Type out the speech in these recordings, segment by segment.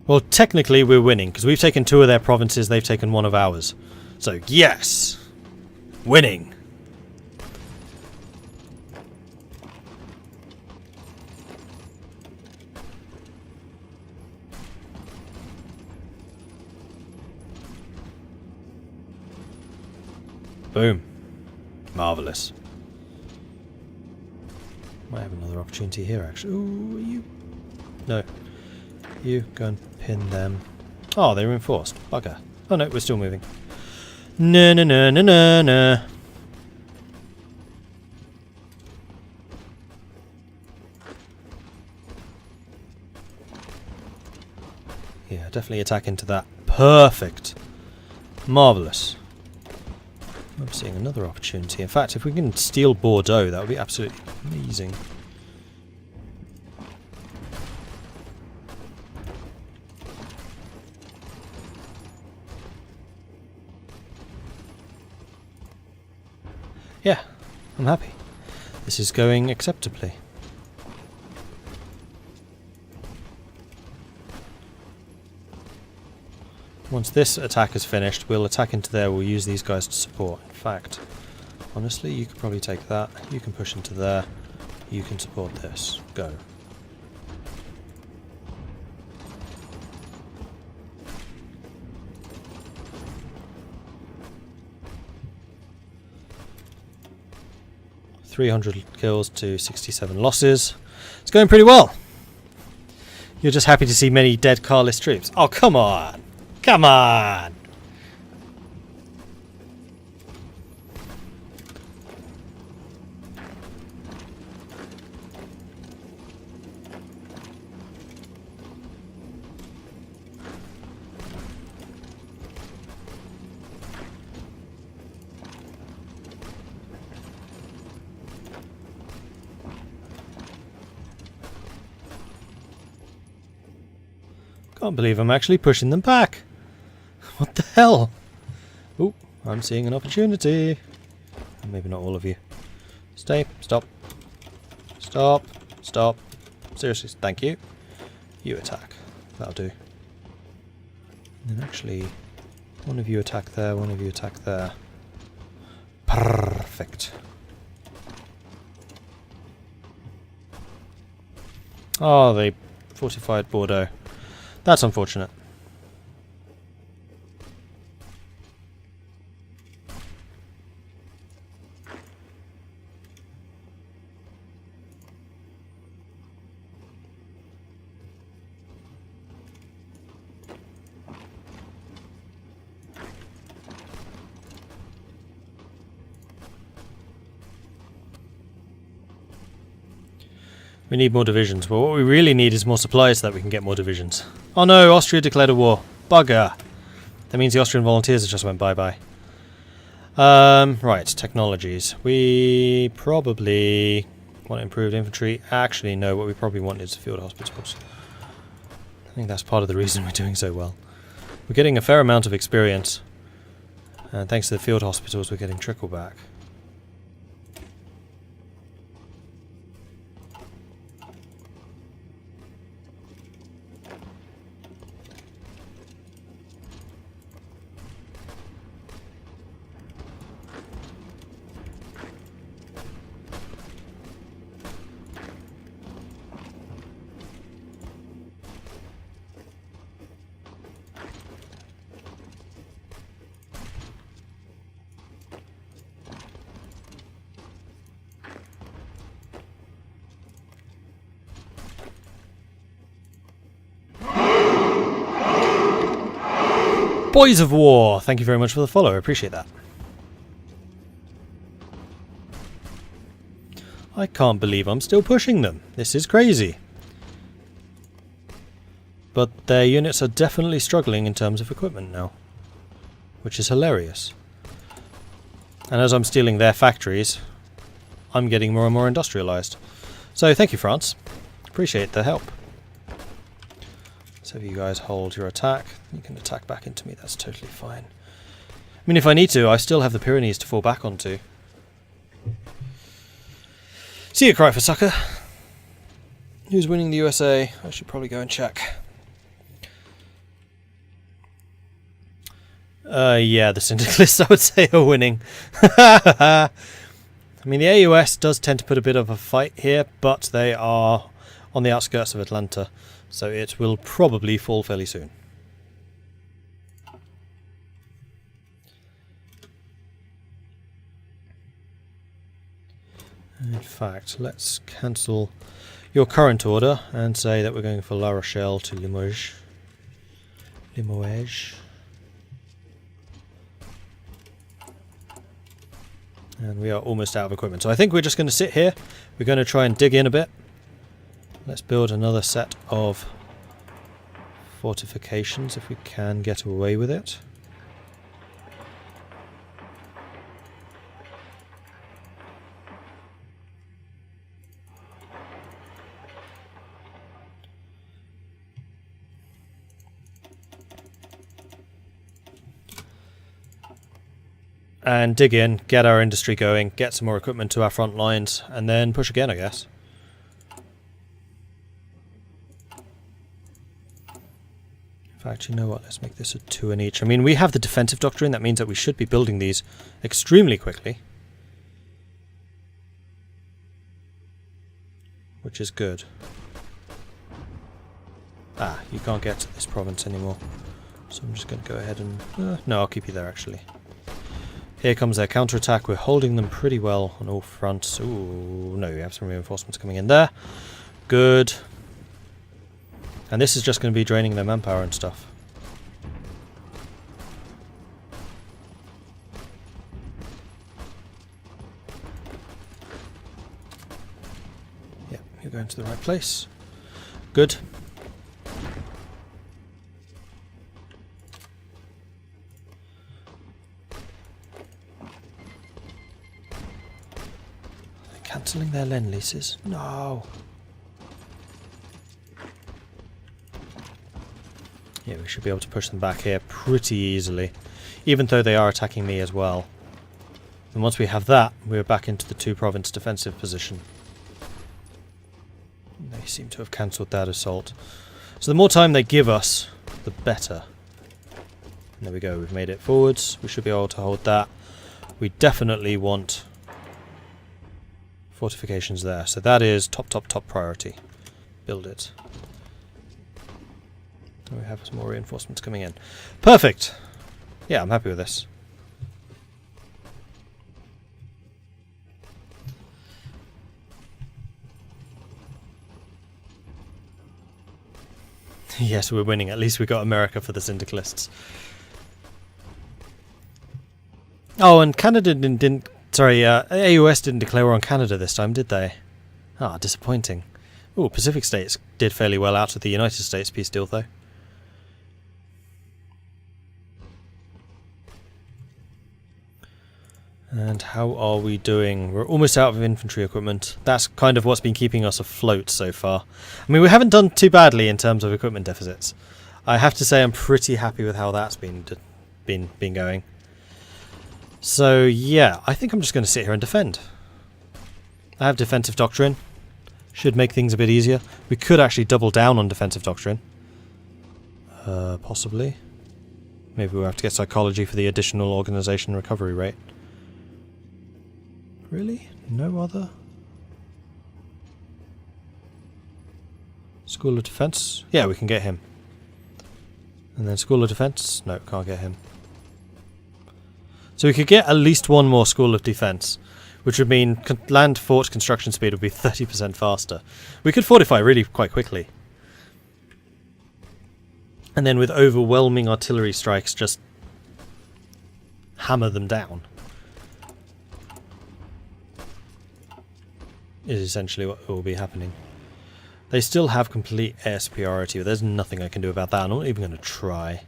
Well, technically we're winning, because we've taken 2 of their provinces, they've taken 1 of ours. So, yes! Winning! Boom. Marvellous. Might have another opportunity here, actually. Ooh, you... No. You go and pin them. Oh, they reinforced. Bugger. Oh no, we're still moving. No, no, no, no, no, no. Yeah, definitely attack into that. Perfect. Marvellous. I'm seeing another opportunity. In fact, if we can steal Bordeaux, that would be absolutely amazing. Yeah, I'm happy. This is going acceptably. Once this attack is finished, we'll attack into there, we'll use these guys to support. In fact, honestly, you could probably take that, you can push into there, you can support this. Go. $300 kills to 67 losses. It's going pretty well. You're just happy to see many dead Carlist troops. Oh, come on! Come on! Can't believe I'm actually pushing them back. What the hell? Oh, I'm seeing an opportunity. Maybe not all of you. Stay. Stop. Stop. Stop. Seriously, thank you. You attack. That'll do. And then actually, one of you attack there, one of you attack there. Perfect. Oh, they fortified Bordeaux. That's unfortunate. We need more divisions. Well, what we really need is more supplies so that we can get more divisions. Oh no, Austria declared a war. Bugger. That means the Austrian volunteers just went bye-bye. Right, technologies. We probably want improved infantry. Actually, no, what we probably want is field hospitals. I think that's part of the reason we're doing so well. We're getting a fair amount of experience. And thanks to the field hospitals, we're getting trickle back. Boys of War, thank you very much for the follow, I appreciate that. I can't believe I'm still pushing them. This is crazy. But their units are definitely struggling in terms of equipment now, which is hilarious. And as I'm stealing their factories, I'm getting more and more industrialized. So thank you, France. Appreciate the help. So if you guys hold your attack, you can attack back into me, that's totally fine. I mean, if I need to, I still have the Pyrenees to fall back onto. See you, cry for sucker. Who's winning the USA? I should probably go and check. Yeah, the Syndicalists, I would say, are winning. I mean, the AUS does tend to put a bit of a fight here, but they are on the outskirts of Atlanta, so it will probably fall fairly soon. In fact, let's cancel your current order and say that we're going for La Rochelle to Limoges. And we are almost out of equipment. So I think we're just going to sit here. We're going to try and dig in a bit. Let's build another set of fortifications if we can get away with it. And dig in, get our industry going, get some more equipment to our front lines, and then push again, I guess. In fact, you know what, let's make this a 2 in each. I mean, we have the defensive doctrine, that means that we should be building these extremely quickly. Which is good. Ah, you can't get to this province anymore. So I'm just going to go ahead and... no, I'll keep you there, actually. Here comes their counterattack. We're holding them pretty well on all fronts. Ooh, no, we have some reinforcements coming in there. Good. And this is just going to be draining their manpower and stuff. Yeah, you're going to the right place. Good. Cancelling their Lend leases? No. Yeah, we should be able to push them back here pretty easily, even though they are attacking me as well. And once we have that, we're back into the 2-province defensive position. They seem to have cancelled that assault. So the more time they give us, the better. And there we go, we've made it forwards. We should be able to hold that. We definitely want fortifications there, so that is top priority. Build it. And we have some more reinforcements coming in. Perfect! Yeah, I'm happy with this. Yes, we're winning. At least we got America for the Syndicalists. Oh, and Canada didn't sorry, AUS didn't declare war on Canada this time, did they? Ah, disappointing. Ooh, Pacific States did fairly well out of the United States peace deal, though. And how are we doing? We're almost out of infantry equipment. That's kind of what's been keeping us afloat so far. I mean, we haven't done too badly in terms of equipment deficits. I have to say I'm pretty happy with how that's been going. So, yeah, I think I'm just going to sit here and defend. I have defensive doctrine. Should make things a bit easier. We could actually double down on defensive doctrine. Possibly. Maybe we'll have to get psychology for the additional organisation recovery rate. Really? No other? School of Defence? Yeah, we can get him. And then School of Defence? No, can't get him. So we could get at least one more School of Defence, which would mean land fort construction speed would be 30% faster. We could fortify really quite quickly. And then with overwhelming artillery strikes, just hammer them down. Is essentially what will be happening. They still have complete air superiority, but there's nothing I can do about that. I'm not even going to try.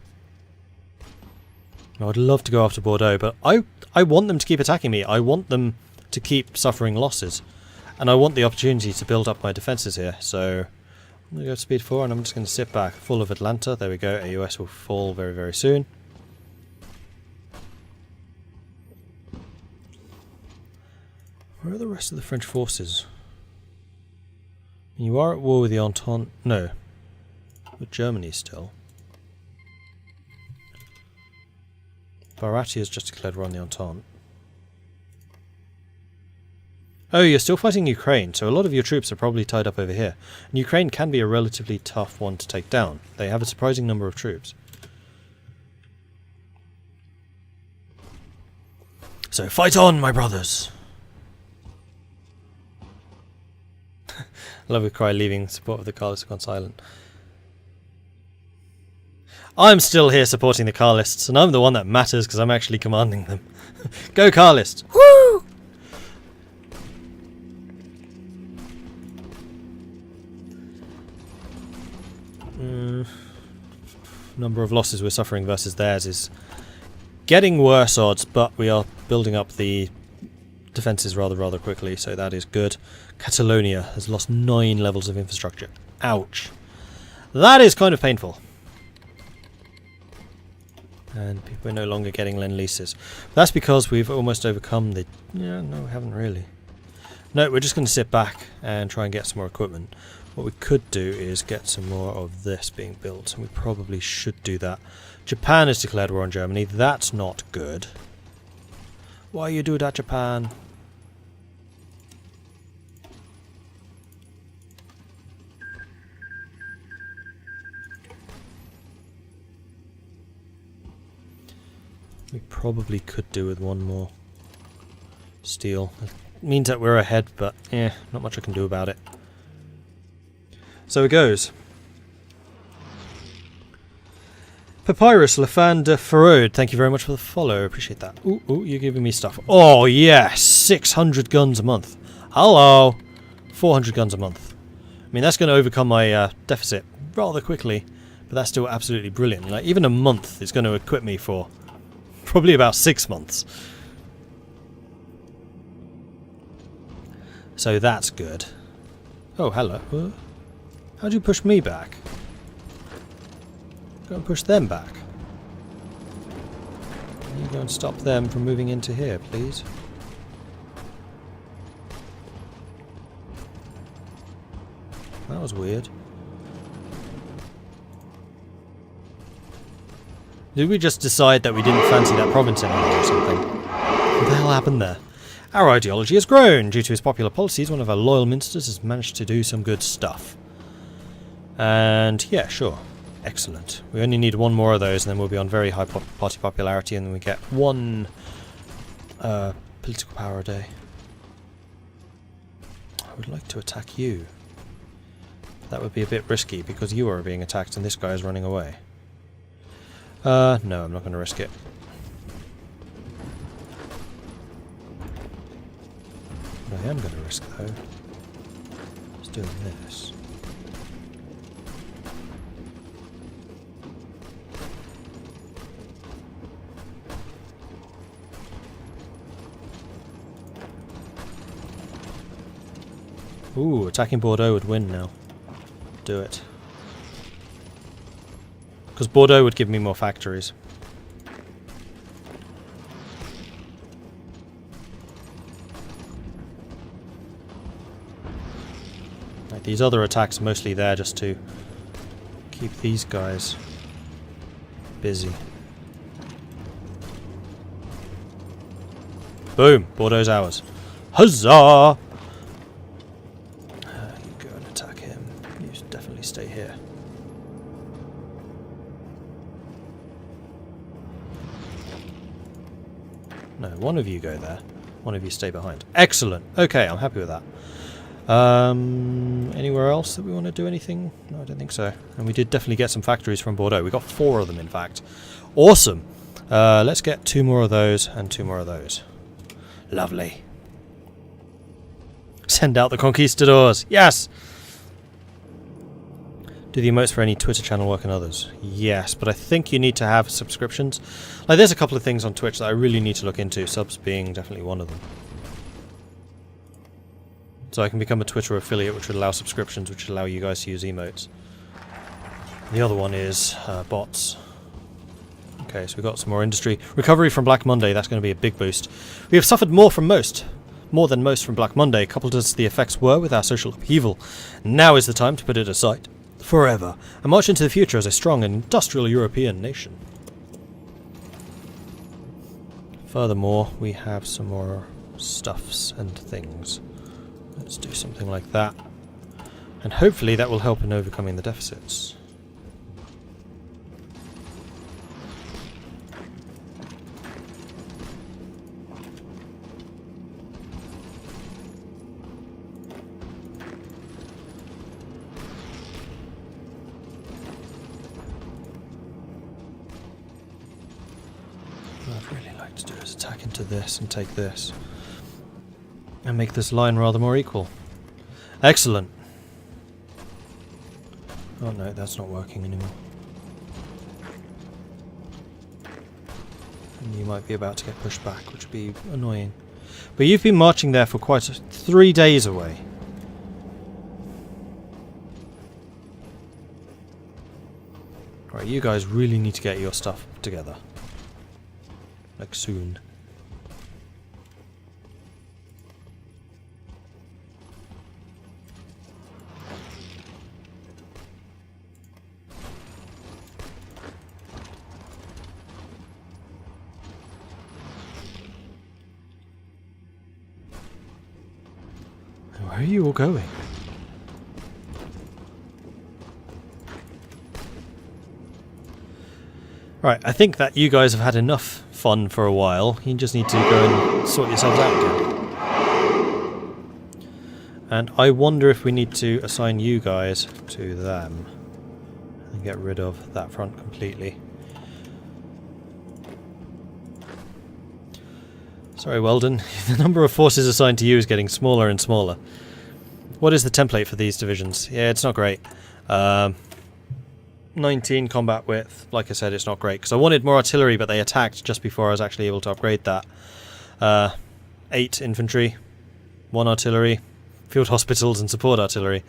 I would love to go after Bordeaux, but I want them to keep attacking me. I want them to keep suffering losses. And I want the opportunity to build up my defences here. So I'm going to go to speed 4 and I'm just going to sit back. Full of Atlanta. There we go. AUS will fall very, very soon. Where are the rest of the French forces? You are at war with the Entente. No. With Germany still. Claratia's just declared war on the Entente. Oh, you're still fighting Ukraine, so a lot of your troops are probably tied up over here. And Ukraine can be a relatively tough one to take down. They have a surprising number of troops. So fight on, my brothers! I love with Cry leaving support of the Carlists have gone silent. I'm still here supporting the Carlists, and I'm the one that matters because I'm actually commanding them. Go Carlists! Woo! Number of losses we're suffering versus theirs is getting worse odds, but we are building up the defences rather quickly, so that is good. Catalonia has lost 9 levels of infrastructure. Ouch. That is kind of painful. And people are no longer getting Lend-Leases. That's because we've almost overcome the... Yeah, no, we haven't really. No, we're just going to sit back and try and get some more equipment. What we could do is get some more of this being built, and we probably should do that. Japan has declared war on Germany. That's not good. Why you do that, Japan? We probably could do with one more steel. It means that we're ahead, but not much I can do about it. So it goes. Papyrus Lefan de Ferode, thank you very much for the follow. Appreciate that. Ooh, you're giving me stuff. Oh, yes! 600 guns a month. Hello! 400 guns a month. I mean, that's going to overcome my deficit rather quickly, but that's still absolutely brilliant. Like, even a month is going to equip me for probably about 6 months. So that's good. Oh, hello. How'd you push me back? Go and push them back. Can you go and stop them from moving into here, please? That was weird. Did we just decide that we didn't fancy that province anymore or something? What the hell happened there? Our ideology has grown. Due to his popular policies, one of our loyal ministers has managed to do some good stuff. And yeah, sure. Excellent. We only need one more of those and then we'll be on very high party popularity, and then we get one political power a day. I would like to attack you. That would be a bit risky because you are being attacked and this guy is running away. No, I'm not going to risk it. What I am going to risk though is doing this. Ooh, attacking Bordeaux would win now. Do it. Because Bordeaux would give me more factories. Like, these other attacks are mostly there just to keep these guys busy. Boom! Bordeaux's ours. Huzzah! You go and attack him. You should definitely stay here. No, one of you go there. One of you stay behind. Excellent! Okay, I'm happy with that. Anywhere else that we want to do anything? No, I don't think so. And we did definitely get some factories from Bordeaux. We got 4 of them, in fact. Awesome! Let's get 2 more of those and 2 more of those. Lovely. Send out the conquistadors! Yes! Do the emotes for any Twitter channel work and others? Yes, but I think you need to have subscriptions. Like, there's a couple of things on Twitch that I really need to look into, subs being definitely one of them. So I can become a Twitter affiliate, which would allow subscriptions, which would allow you guys to use emotes. The other one is bots. Okay, so we've got some more industry. Recovery from Black Monday, that's going to be a big boost. We have suffered more than most from Black Monday, coupled as the effects were with our social upheaval. Now is the time to put it aside. Forever. And march into the future as a strong and industrial European nation. Furthermore, we have some more stuffs and things. Let's do something like that. And hopefully that will help in overcoming the deficits. What I'd really like to do is attack into this and take this. And make this line rather more equal. Excellent! Oh no, that's not working anymore. And you might be about to get pushed back, which would be annoying. But you've been marching there for quite 3 days away. Right, you guys really need to get your stuff together. Like soon. Where are you all going? Right, I think that you guys have had enough fun for a while. You just need to go and sort yourselves out again. And I wonder if we need to assign you guys to them and get rid of that front completely. Sorry, Weldon. The number of forces assigned to you is getting smaller and smaller. What is the template for these divisions? Yeah, it's not great. 19 combat width. Like I said, it's not great. Because I wanted more artillery, but they attacked just before I was actually able to upgrade that. 8 infantry. 1 artillery. Field hospitals and support artillery.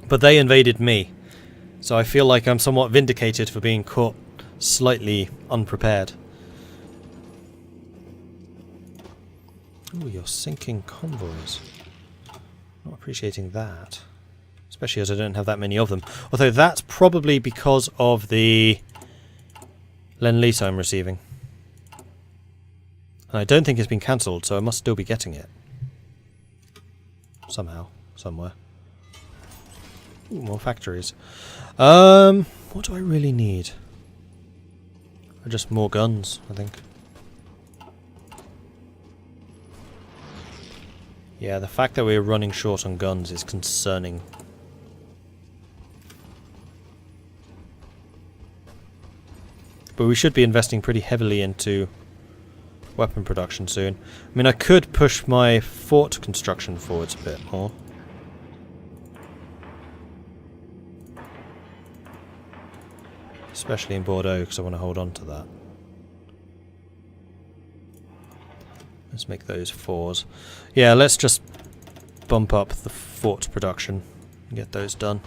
But they invaded me. So I feel like I'm somewhat vindicated for being caught slightly unprepared. Ooh, you're sinking convoys. Not appreciating that. Especially as I don't have that many of them. Although that's probably because of the Lend-Lease I'm receiving. And I don't think it's been cancelled, so I must still be getting it. Somehow. Somewhere. Ooh, more factories. What do I really need? Just more guns, I think. Yeah, the fact that we're running short on guns is concerning. But we should be investing pretty heavily into weapon production soon. I mean, I could push my fort construction forwards a bit more. Especially in Bordeaux, because I want to hold on to that. Let's make those 4s. Yeah, let's just bump up the fort production and get those done.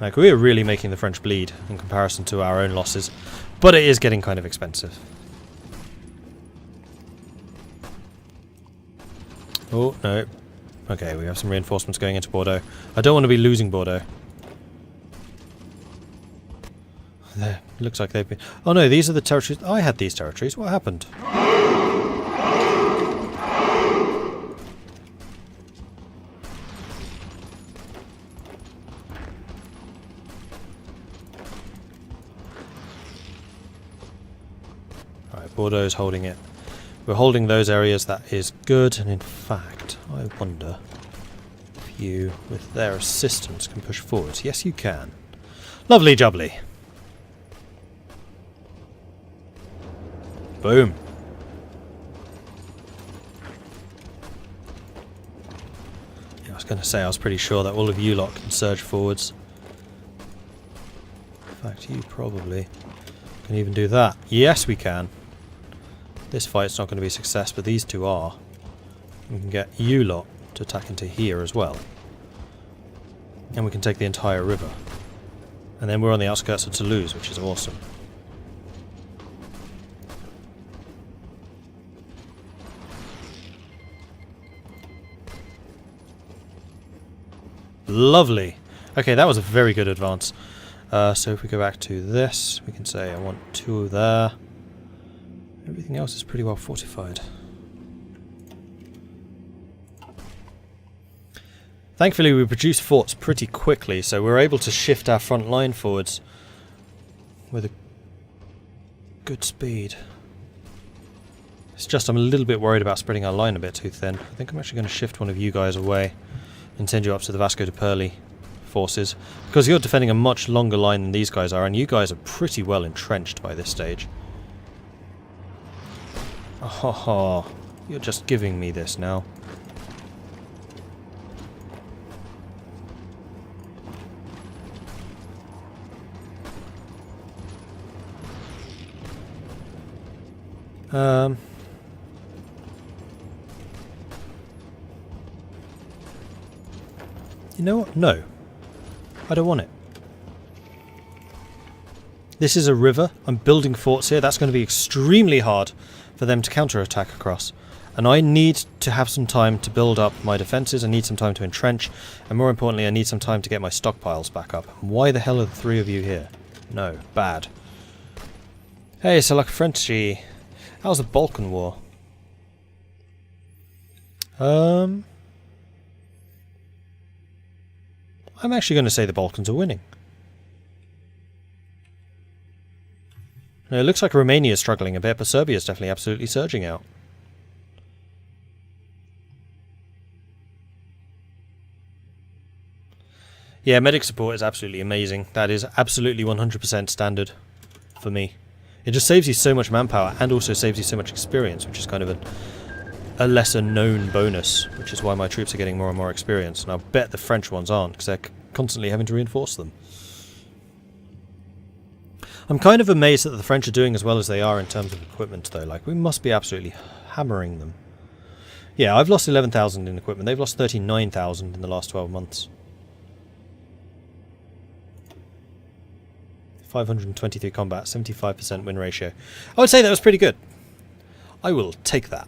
Like, we're really making the French bleed in comparison to our own losses, but it is getting kind of expensive. Oh, no. Okay, we have some reinforcements going into Bordeaux. I don't want to be losing Bordeaux. There, looks like they've been... Oh no, these are the territories... I had these territories. What happened? Right, Bordeaux's holding it. We're holding those areas, that is good. And in fact, I wonder if you, with their assistance, can push forward. Yes, you can. Lovely jubbly. Boom. Yeah, I was going to say I was pretty sure that all of you lot can surge forwards. In fact, you probably can even do that. Yes, we can. This fight's not going to be a success, but these two are. We can get you lot to attack into here as well. And we can take the entire river. And then we're on the outskirts of Toulouse, which is awesome. Lovely. Okay, that was a very good advance. So if we go back to this, we can say I want 2 there. Everything else is pretty well fortified. Thankfully we produce forts pretty quickly, so we're able to shift our front line forwards with a good speed. It's just I'm a little bit worried about spreading our line a bit too thin. I think I'm actually going to shift one of you guys away and send you up to the Vasco de Purley forces, because you're defending a much longer line than these guys are, and you guys are pretty well entrenched by this stage. Oh, you're just giving me this now. You know what? No. I don't want it. This is a river. I'm building forts here. That's going to be extremely hard for them to counter-attack across. And I need to have some time to build up my defences. I need some time to entrench. And more importantly, I need some time to get my stockpiles back up. Why the hell are the 3 of you here? No. Bad. Hey, so like Frenchy. How's the Balkan War? I'm actually going to say the Balkans are winning. Now, it looks like Romania is struggling a bit, but Serbia is definitely absolutely surging out. Yeah, medic support is absolutely amazing. That is absolutely 100% standard for me. It just saves you so much manpower and also saves you so much experience, which is kind of a lesser known bonus, which is why my troops are getting more and more experience. And I'll bet the French ones aren't, because they're constantly having to reinforce them. I'm kind of amazed that the French are doing as well as they are in terms of equipment, though. Like, we must be absolutely hammering them. Yeah, I've lost 11,000 in equipment. They've lost 39,000 in the last 12 months. 523 combat, 75% win ratio. I would say that was pretty good. I will take that.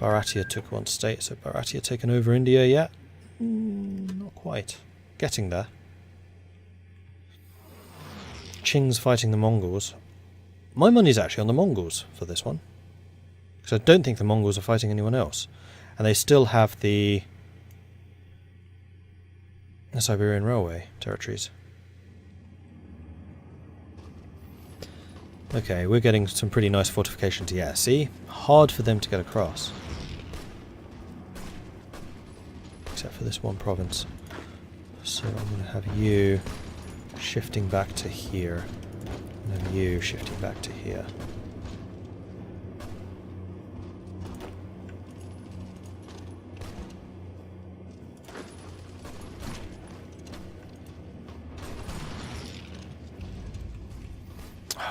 Baratia took 1 state, so Baratia taken over India yet? Not quite. Getting there. Qing's fighting the Mongols. My money's actually on the Mongols for this one, because I don't think the Mongols are fighting anyone else. And they still have the Siberian Railway territories. Okay, we're getting some pretty nice fortifications. Yeah, see? Hard for them to get across. Except for this one province. So I'm going to have you shifting back to here. And then you shifting back to here.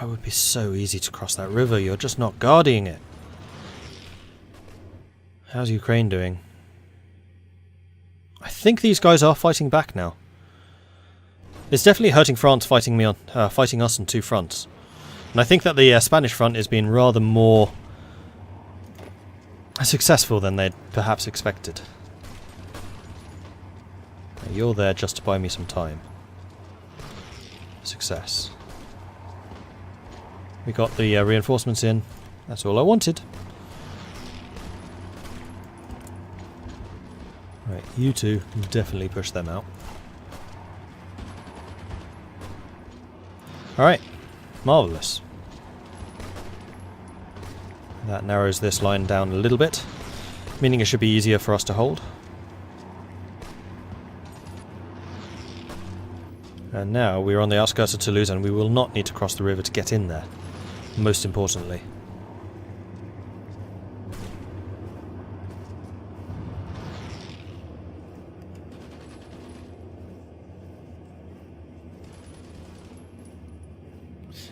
It would be so easy to cross that river. You're just not guarding it. How's Ukraine doing? I think these guys are fighting back now. It's definitely hurting France fighting us on 2 fronts. And I think that the Spanish front is being rather more successful than they'd perhaps expected. Now, you're there just to buy me some time. Success. We got the reinforcements in. That's all I wanted. Right, you two can definitely push them out. Alright, marvellous. That narrows this line down a little bit, meaning it should be easier for us to hold. And now we're on the outskirts of Toulouse and we will not need to cross the river to get in there. Most importantly.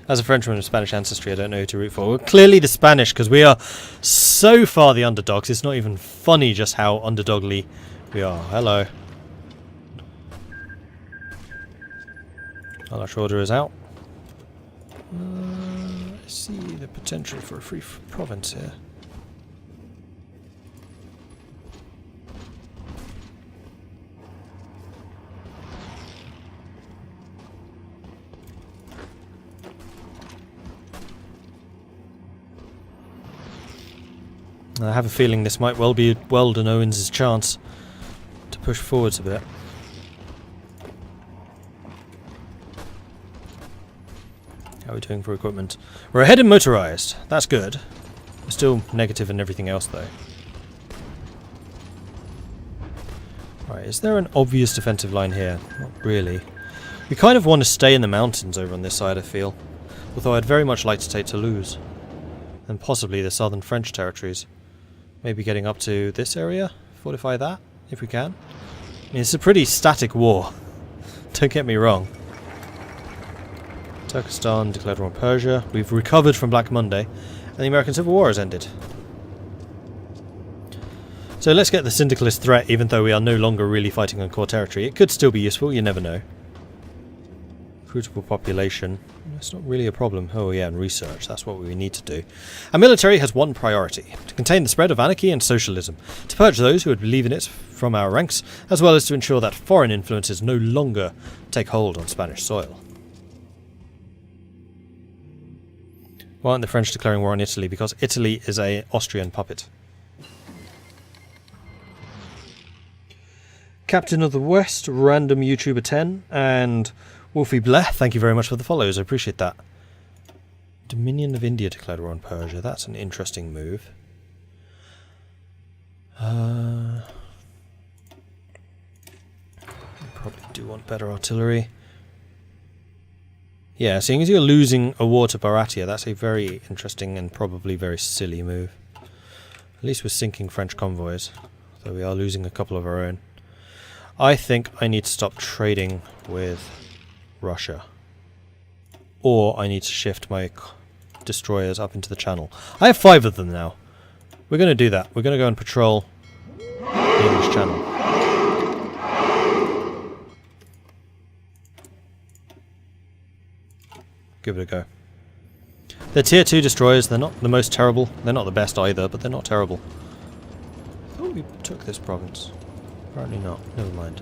As a Frenchman of Spanish ancestry, I don't know who to root for. Well, clearly the Spanish, because we are so far the underdogs. It's not even funny just how underdogly we are. Hello. Our order is out. I see the potential for a free province here. I have a feeling this might well be Weldon Owens' chance to push forwards a bit. How are we doing for equipment? We're ahead in motorised. That's good. We're still negative in everything else though. Right, is there an obvious defensive line here? Not really. We kind of want to stay in the mountains over on this side, I feel. Although I'd very much like to take Toulouse. And possibly the southern French territories. Maybe getting up to this area? Fortify that, if we can. I mean, it's a pretty static war. Don't get me wrong. Turkestan declared war on Persia. We've recovered from Black Monday. And the American Civil War has ended. So let's get the syndicalist threat, even though we are no longer really fighting on core territory. It could still be useful, you never know. Recruitable population. That's not really a problem. Oh yeah, and research. That's what we need to do. Our military has one priority. To contain the spread of anarchy and socialism. To purge those who would believe in it from our ranks, as well as to ensure that foreign influences no longer take hold on Spanish soil. Why aren't the French declaring war on Italy? Because Italy is an Austrian puppet. Captain of the West, Random YouTuber 10, and Wolfie Bleh, thank you very much for the follows, I appreciate that. Dominion of India declared war on Persia, that's an interesting move. Probably do want better artillery. Yeah, seeing as you're losing a war to Baratia, that's a very interesting and probably very silly move. At least we're sinking French convoys, though we are losing a couple of our own. I think I need to stop trading with Russia. Or I need to shift my destroyers up into the channel. I have 5 of them now. We're going to do that. We're going to go and patrol the English Channel. Give it a go. They're tier 2 destroyers. They're not the most terrible. They're not the best either, but they're not terrible. I thought we took this province. Apparently not. Never mind.